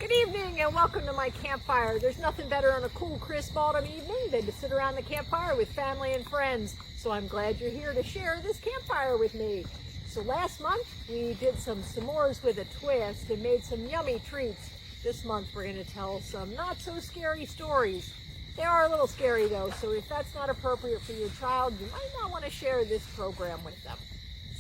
Good evening and welcome to my campfire. There's nothing better on a cool, crisp autumn evening than to sit around the campfire with family and friends. So I'm glad you're here to share this campfire with me. So last month we did some s'mores with a twist and made some yummy treats. This month we're going to tell some not so scary stories. They are a little scary though, so if that's not appropriate for your child, you might not want to share this program with them.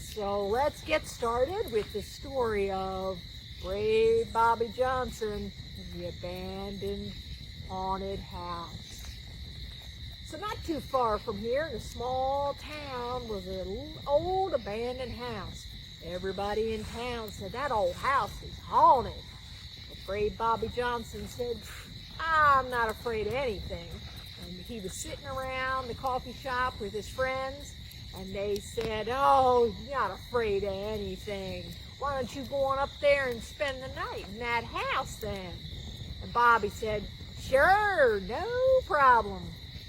So let's get started with the story of brave Bobby Johnson, the abandoned haunted house. So not too far from here, in a small town, was an old abandoned house. Everybody in town said that old house is haunted. But brave Bobby Johnson said, I'm not afraid of anything. And he was sitting around the coffee shop with his friends, and they said, oh, you're not afraid of anything. Why don't you go on up there and spend the night in that house then? And Bobby said, sure, no problem.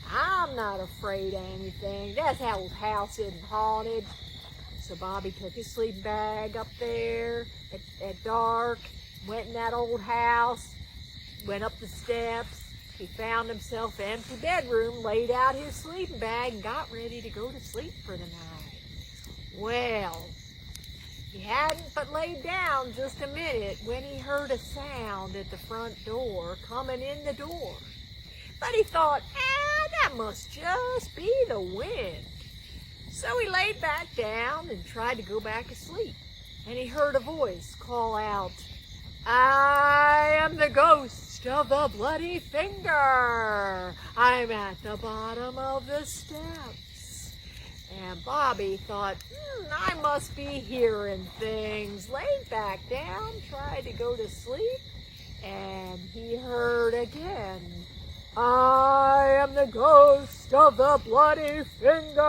I'm not afraid of anything. That old house isn't haunted. So Bobby took his sleeping bag up there at dark, went in that old house, went up the steps. He found himself an empty bedroom, laid out his sleeping bag, and got ready to go to sleep for the night. Well, he hadn't but laid down just a minute when he heard a sound at the front door coming in the door. But he thought, that must just be the wind. So he laid back down and tried to go back to sleep. And he heard a voice call out, I am the ghost of the bloody finger. I'm at the bottom of the steps. And Bobby thought, I must be hearing things. Laid back down, tried to go to sleep, and he heard again, I am the ghost of the bloody finger.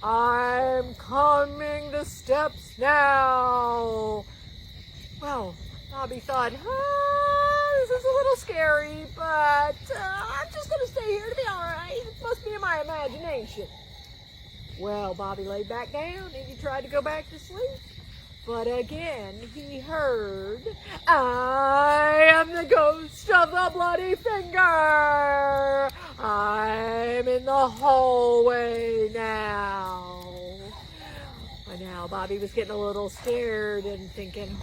I'm coming the steps now. Well, Bobby thought, this is a little scary, but I'm just going to stay here to be all right. It must be in my imagination. Well, Bobby laid back down and he tried to go back to sleep. But again, he heard, I am the ghost of the bloody finger. I'm in the hallway now. But now Bobby was getting a little scared and thinking,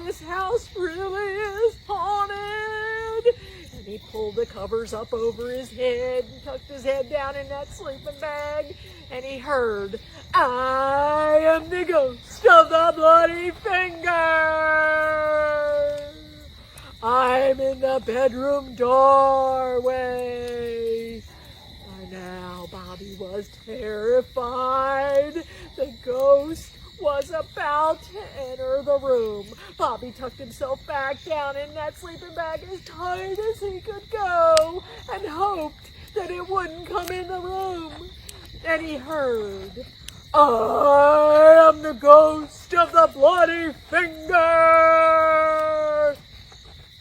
this house really is haunted. And he pulled the covers up over his head and tucked his head down in that sleeping bag. And he heard, I am the ghost of the bloody finger. I'm in the bedroom doorway. And now Bobby was terrified. The ghost was about to enter the room. Bobby tucked himself back down in that sleeping bag as tight as he could go and hoped that it wouldn't come in the room. And he heard, I am the ghost of the bloody finger.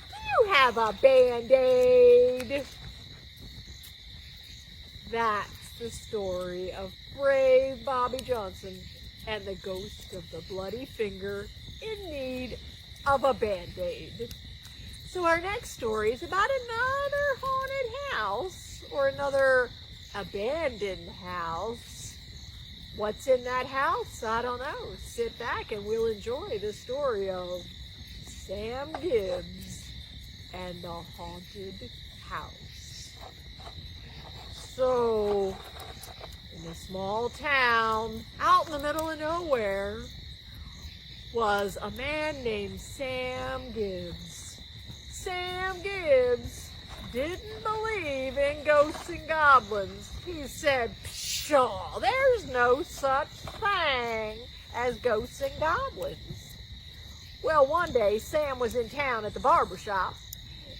Do you have a Band-Aid? That's the story of brave Bobby Johnson and the ghost of the bloody finger in need of a Band-Aid. So our next story is about another haunted house, or another abandoned house. What's in that house? I don't know. Sit back and we'll enjoy the story of Sam Gibbs and the haunted house. So, in a small town out in the middle of nowhere was a man named Sam Gibbs. Sam Gibbs didn't believe in ghosts and goblins. He said, pshaw, there's no such thing as ghosts and goblins. Well, one day Sam was in town at the barber shop,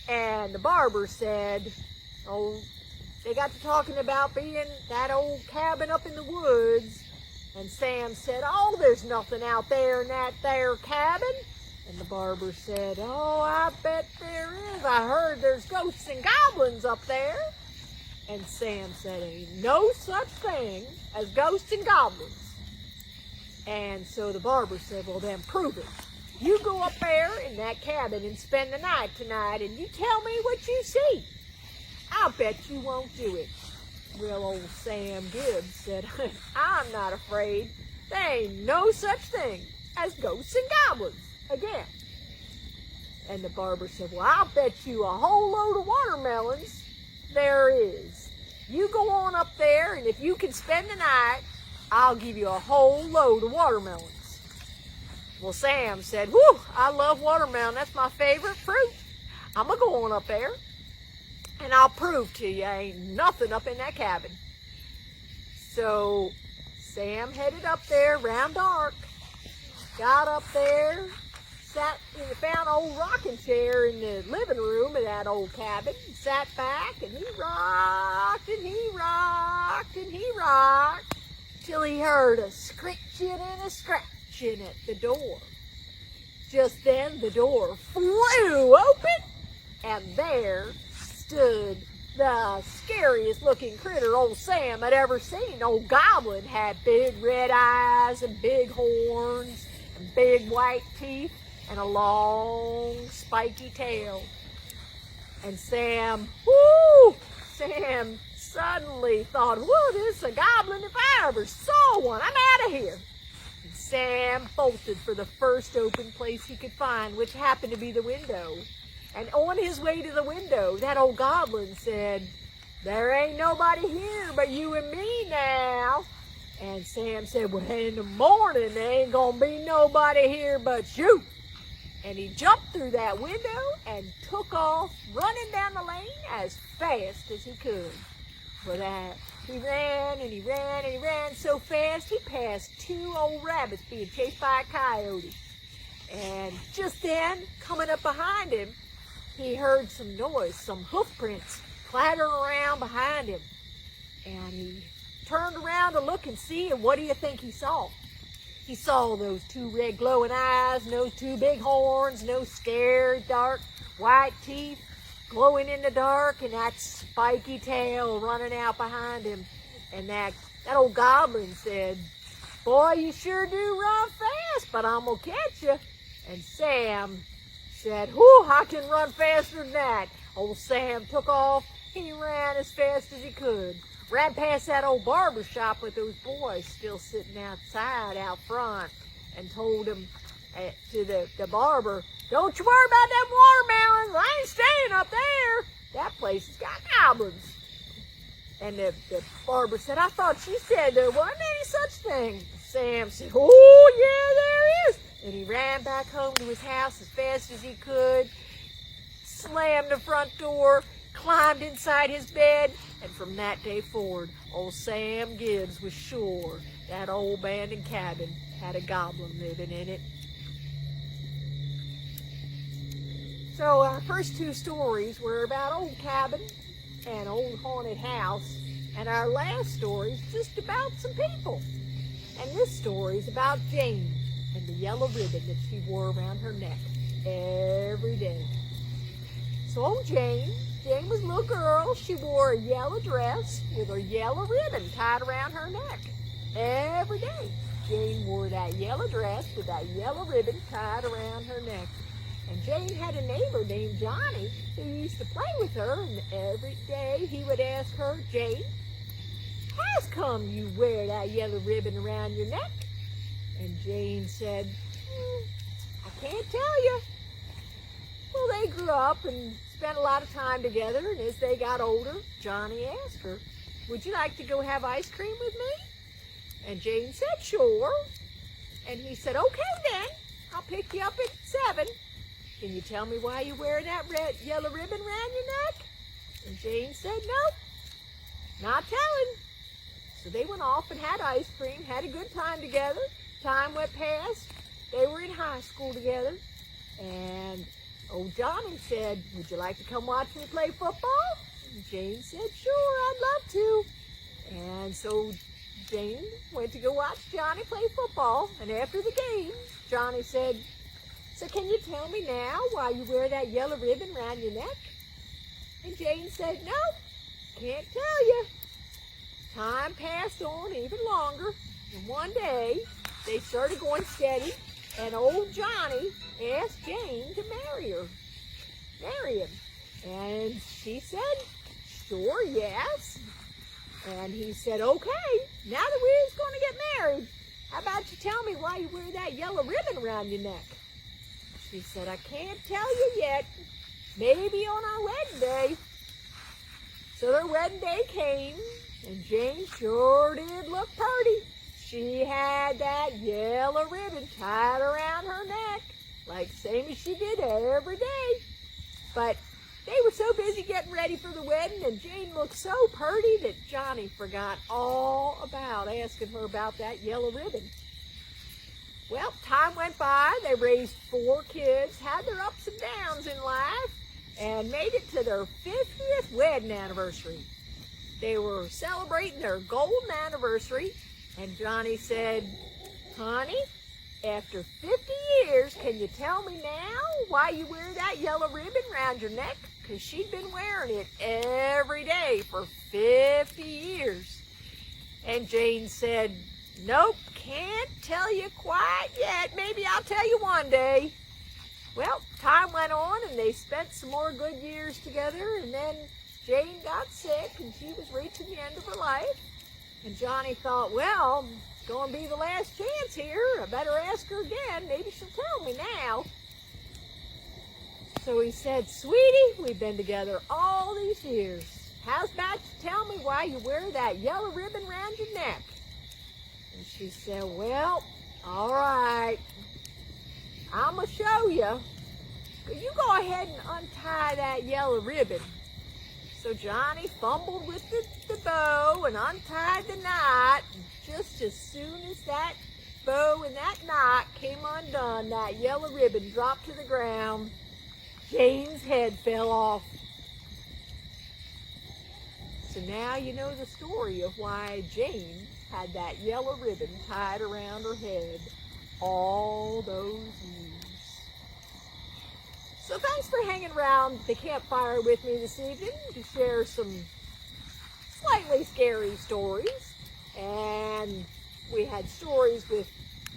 and the barber said, they got to talking about being that old cabin up in the woods, and Sam said, there's nothing out there in that there cabin. And the barber said, I bet there is. I heard there's ghosts and goblins up there. And Sam said, ain't no such thing as ghosts and goblins. And so the barber said, well then prove it. You go up there in that cabin and spend the night tonight, and you tell me what you see. I'll bet you won't do it. Well, old Sam Gibbs said, I'm not afraid. There ain't no such thing as ghosts and goblins again. And the barber said, well, I'll bet you a whole load of watermelons there is. You go on up there, and if you can spend the night, I'll give you a whole load of watermelons. Well, Sam said, whew, I love watermelon. That's my favorite fruit. I'm going to go on up there, and I'll prove to you ain't nothing up in that cabin. So Sam headed up there around dark, got up there, found an old rocking chair in the living room of that old cabin, sat back, and he rocked, and he rocked, and he rocked, till he heard a screeching and a scratching at the door. Just then the door flew open, and there stood the scariest looking critter old Sam had ever seen. Old Goblin had big red eyes and big horns and big white teeth and a long spiky tail. And Sam suddenly thought, whoa, this is a goblin if I ever saw one. I'm out of here. And Sam bolted for the first open place he could find, which happened to be the window. And on his way to the window, that old goblin said, there ain't nobody here but you and me now. And Sam said, well, in the morning, there ain't gonna be nobody here but you. And he jumped through that window and took off running down the lane as fast as he could. For that, he ran and he ran and he ran so fast, he passed 2 old rabbits being chased by a coyote. And just then, coming up behind him, he heard some noise, some hoof prints clattering around behind him. And he turned around to look and see, and what do you think he saw? He saw those 2 red glowing eyes, and those 2 big horns, and those scared dark white teeth glowing in the dark, and that spiky tail running out behind him. And that old goblin said, boy, you sure do run fast, but I'm gonna catch you. And Sam said, whew, I can run faster than that. Old Sam took off. He ran as fast as he could. Ran past that old barber shop with those boys still sitting outside out front, and told him to the barber, don't you worry about them watermelons. I ain't staying up there. That place has got goblins. And the barber said, I thought she said there wasn't any such thing. Sam said, oh, yeah, there is. And he ran back home to his house as fast as he could, slammed the front door, climbed inside his bed, and from that day forward, old Sam Gibbs was sure that old abandoned cabin had a goblin living in it. So our first 2 stories were about old cabin and old haunted house, and our last story is just about some people. And this story is about Jane and the yellow ribbon that she wore around her neck every day. So old Jane was a little girl. She wore a yellow dress with a yellow ribbon tied around her neck every day. Jane wore that yellow dress with that yellow ribbon tied around her neck. And Jane had a neighbor named Johnny who used to play with her, and every day he would ask her, Jane, how's come you wear that yellow ribbon around your neck? And Jane said, I can't tell you. Well, they grew up and spent a lot of time together, and as they got older, Johnny asked her, would you like to go have ice cream with me? And Jane said, sure. And he said, okay then, I'll pick you up at 7. Can you tell me why you wear that yellow ribbon around your neck? And Jane said, nope, not telling. So they went off and had ice cream, had a good time together. Time went past. They were in high school together. And old Johnny said, would you like to come watch me play football? And Jane said, sure, I'd love to. And so Jane went to go watch Johnny play football. And after the game, Johnny said, so can you tell me now why you wear that yellow ribbon around your neck? And Jane said, no, can't tell you. Time passed on even longer. And one day, they started going steady. and old Johnny asked Jane to marry him. And she said, sure, yes. And he said, okay, now that we're going to get married, how about you tell me why you wear that yellow ribbon around your neck? She said, I can't tell you yet. Maybe on our wedding day. So their wedding day came, and Jane sure did look pretty. She had that yellow ribbon tied around her neck, like same as she did every day. But they were so busy getting ready for the wedding, and Jane looked so pretty that Johnny forgot all about asking her about that yellow ribbon. Well, time went by. They raised 4 kids, had their ups and downs in life, and made it to their 50th wedding anniversary. They were celebrating their golden anniversary, and Johnny said, honey, after 50 years, can you tell me now why you wear that yellow ribbon around your neck? Because she'd been wearing it every day for 50 years. And Jane said, nope, can't tell you quite yet. Maybe I'll tell you one day. Well, time went on, and they spent some more good years together, and then Jane got sick, and she was reaching the end of her life. And Johnny thought, well, it's going to be the last chance here. I better ask her again. Maybe she'll tell me now. So he said, sweetie, we've been together all these years. How's about you tell me why you wear that yellow ribbon around your neck? And she said, well, all right. I'm going to show you. You go ahead and untie that yellow ribbon. So Johnny fumbled with the bow and untied the knot. Just as soon as that bow and that knot came undone, that yellow ribbon dropped to the ground. Jane's head fell off. So now you know the story of why Jane had that yellow ribbon tied around her head all those years. So thanks for hanging around the campfire with me this evening to share some slightly scary stories. And we had stories with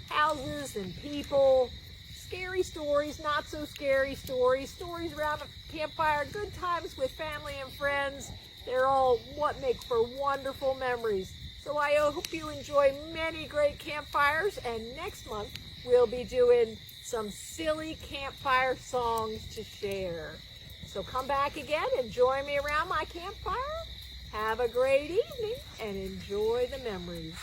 houses and people, scary stories, not so scary stories, stories around a campfire, good times with family and friends. They're all what make for wonderful memories. So I hope you enjoy many great campfires, and next month we'll be doing some silly campfire songs to share. So come back again and join me around my campfire. Have a great evening and enjoy the memories.